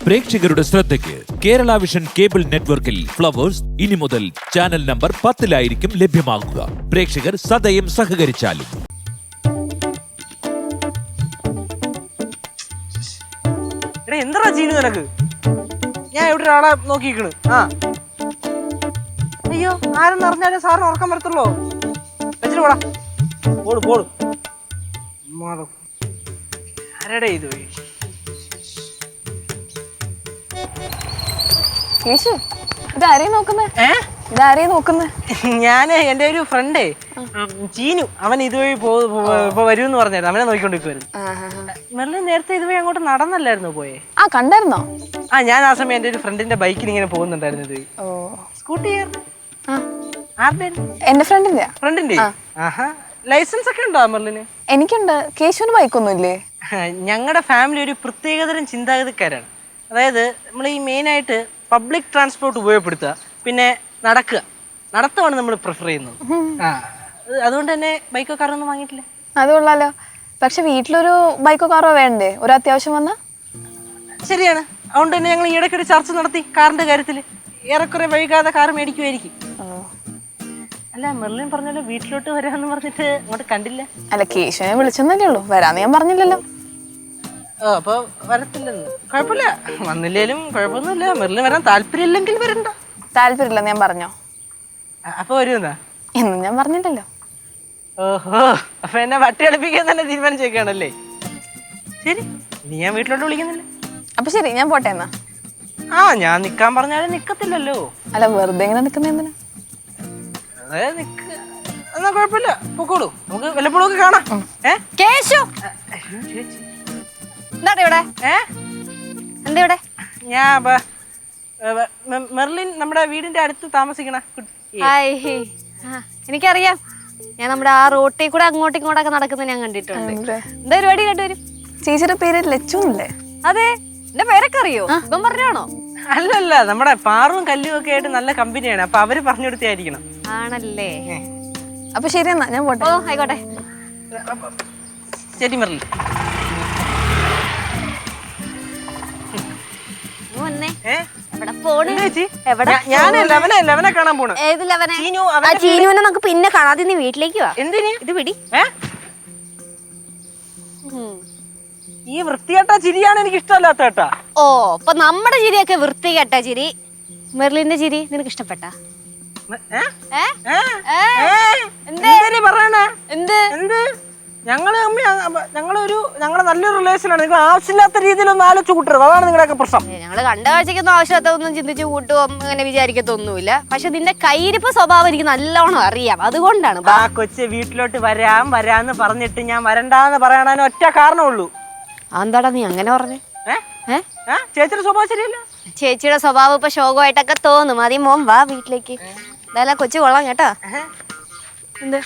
പ്രേക്ഷകരുടെ ശ്രദ്ധയ്ക്ക് Kerala vision cable നെറ്റ്വർക്കിൽ ഫ്ലവേഴ്സ് ഇനി മുതൽ ചാനൽ നമ്പർ 10-ലായിരിക്കും ലഭ്യമാകുക. പ്രേക്ഷകർ സദയം സഹകരിച്ചാലും. എന്താ ചീനു നിനക്ക്? ഞാൻ ഇവിടെ ഒരാളെ നോക്കിയിരിക്കണ്. അയ്യോ, ആരെന്ന് അറിഞ്ഞാലും സാറിന് ഉറക്കം വരത്തുള്ളൂ. വെച്ചിട്ട് പോടാ, പോട് പോട്. ആരടെ ഇത് പോയി? ഞാന് എന്റെ ഒരു ഫ്രണ്ടേ ചീനു, അവൻ ഇതുവഴി ഇപ്പൊ വരൂന്ന് പറഞ്ഞായിരുന്നു. അവനെ നോക്കിക്കൊണ്ടിരിക്കുവായിരുന്നു. മെർലിൻ നേരത്തെ ഇതുവഴി അങ്ങോട്ട് നടന്നല്ലായിരുന്നു പോയെ? കണ്ടായിരുന്നോ? ഞാൻ ആ സമയം എന്റെ ഒരു ഫ്രണ്ടിന്റെ ബൈക്കിൽ ഇങ്ങനെ പോകുന്നുണ്ടായിരുന്നു. ഇത് സ്കൂട്ടി എന്റെ ഫ്രണ്ടിന്റെ. ലൈസൻസ് ഒക്കെ ഉണ്ടോ മെർലിന്? എനിക്കുണ്ട്. കേശുവിന് ബൈക്കൊന്നുമില്ലേ? ഞങ്ങളുടെ ഫാമിലി ഒരു പ്രത്യേകതരം ചിന്താഗതിക്കാരാണ്. അതായത് നമ്മൾ ഈ മെയിനായിട്ട് പബ്ലിക് ട്രാൻസ്പോർട്ട് ഉപയോഗപ്പെടുത്തുക, പിന്നെ നടത്തുവാണ് നമ്മൾ പ്രിഫർ ചെയ്യുന്നത്. അതുകൊണ്ട് തന്നെ ബൈക്കോ കാറോ ഒന്നും വാങ്ങിയിട്ടില്ല. അത് കൊള്ളാലോ. പക്ഷെ വീട്ടിലൊരു ബൈക്കോ കാറോ വേണ്ടേ ഒരു അത്യാവശ്യം വന്നാ? ശരിയാണ്. അതുകൊണ്ട് തന്നെ ഞങ്ങൾ ഈയിടയ്ക്ക് ഒരു ചർച്ച നടത്തി കാറിന്റെ കാര്യത്തിൽ. ഏറെക്കുറെ വൈകാതെ കാർ മേടിക്കുമായിരിക്കും. അല്ല, മെർലിൻ പറഞ്ഞല്ലോ വീട്ടിലോട്ട് വരാന്ന് പറഞ്ഞിട്ട് അങ്ങോട്ട് കണ്ടില്ല. അല്ല, കേശുവിനെ വിളിച്ചെന്നല്ലേ ഉള്ളൂ, വരാന്ന് ഞാൻ പറഞ്ഞില്ലല്ലോ. അപ്പൊ വരത്തില്ലെന്ന്? കുഴപ്പമില്ല, വന്നില്ലേലും കുഴപ്പമൊന്നുമില്ല. മെർലിൻ വരാൻ താല്പര്യമില്ലെങ്കിൽ വരണ്ട. താല്പര്യമില്ല ഞാൻ പറഞ്ഞോ? അപ്പൊ വരുമെന്നാ? എന്നും ഞാൻ പറഞ്ഞില്ലല്ലോ. ഓഹോ, അപ്പൊ എന്നെ വട്ടി കളിപ്പിക്കാൻ തന്നെ തീരുമാനിച്ചേക്കാണല്ലേ? ശരി, നീ ഞാൻ വീട്ടിലോട്ട് വിളിക്കുന്നില്ല. അപ്പൊ ശരി, ഞാൻ പോട്ടെ എന്നാ. ഞാൻ നിക്കാൻ പറഞ്ഞാലും നിക്കത്തില്ലല്ലോ. അല്ല, വെറുതെ ഇങ്ങനെ നിക്കുന്ന എന്തിനാ? അതായത് എന്നാ കുഴപ്പമില്ല, പൊക്കോളൂ. നമുക്ക് വല്ലപ്പോഴും കാണാം. കേശു എന്താണ് ഇവിടെ? എന്താ ഇവിടെ? മെർലിൻ നമ്മുടെ വീടിന്റെ അടുത്ത് താമസിക്കണ. എനിക്കറിയാം, ഞാൻ നമ്മുടെ ആ റോട്ടിൽ കൂടെ അങ്ങോട്ടും ഇങ്ങോട്ടൊക്കെ നടക്കുന്നത് ഞാൻ കണ്ടിട്ടുണ്ട്. എന്താ പരിപാടി കണ്ടുവരും? ചേച്ചിയുടെ പേര് ലച്ചുന്നല്ലേ? അതെ, എന്റെ പേരൊക്കെ അറിയോ? ഇപ്പം പറഞ്ഞാണോ? അല്ലല്ല, നമ്മുടെ പാറും കല്ലും ഒക്കെ ആയിട്ട് നല്ല കമ്പനിയാണ്. അപ്പൊ അവര് പറഞ്ഞു കൊടുത്തായിരിക്കണം. ആണല്ലേ? അപ്പൊ ശരി എന്നാ, ഞാൻ പോട്ടെ. ഓ ആയിക്കോട്ടെ. ശരി മെർലിൻ. ചീനുവിനെ നമുക്ക് പിന്നെ കാണാതെ നീ വീട്ടിലേക്ക് വാ. എന്തിന് ഇത് പിടി. ഈ വൃത്തികെട്ട ചിരിയാണ് എനിക്ക് ഇഷ്ടമല്ലാത്ത കേട്ടാ. ഓ, അപ്പൊ നമ്മുടെ ചിരിയൊക്കെ വൃത്തികെട്ട ചിരി. മെർലിന്റെ ചിരി നിനക്ക് ഇഷ്ടപ്പെട്ട? ഞങ്ങളെ നല്ലൊരു റിലേഷനാണ്. നിങ്ങൾ ആവശ്യമില്ലാത്ത രീതിയിലൊന്നും ആലോചിച്ച് കൂട്ടരുത്. അതാണ് നിങ്ങളുടെയൊക്കെ പ്രശ്നം. ഞങ്ങള് കണ്ട കാഴ്ചക്കൊന്നും ആവശ്യമില്ലാത്തൊന്നും ചിന്തിച്ചു കൂട്ടുവോ അങ്ങനെ വിചാരിക്കത്തൊന്നുമില്ല. പക്ഷെ നിന്റെ കയ്യിരിപ്പ് സ്വഭാവം എനിക്ക് നല്ലോണം അറിയാം. അതുകൊണ്ടാണ് ആ കൊച്ചു വീട്ടിലോട്ട് വരാന്ന് പറഞ്ഞിട്ട് ഞാൻ വരണ്ടാന്ന് പറയാൻ ഒറ്റ കാരണമുള്ളൂ. എന്താടാ നീ അങ്ങനെ പറഞ്ഞേ? ചേച്ചിയുടെ സ്വഭാവം ശരിയല്ല. ചേച്ചിയുടെ സ്വഭാവം ഇപ്പൊ ശോകമായിട്ടൊക്കെ തോന്നും. ആദ്യം മോൻ വാ വീട്ടിലേക്ക്. എന്തായാലും കൊച്ചു കൊള്ളാം കേട്ടോ. എന്ത്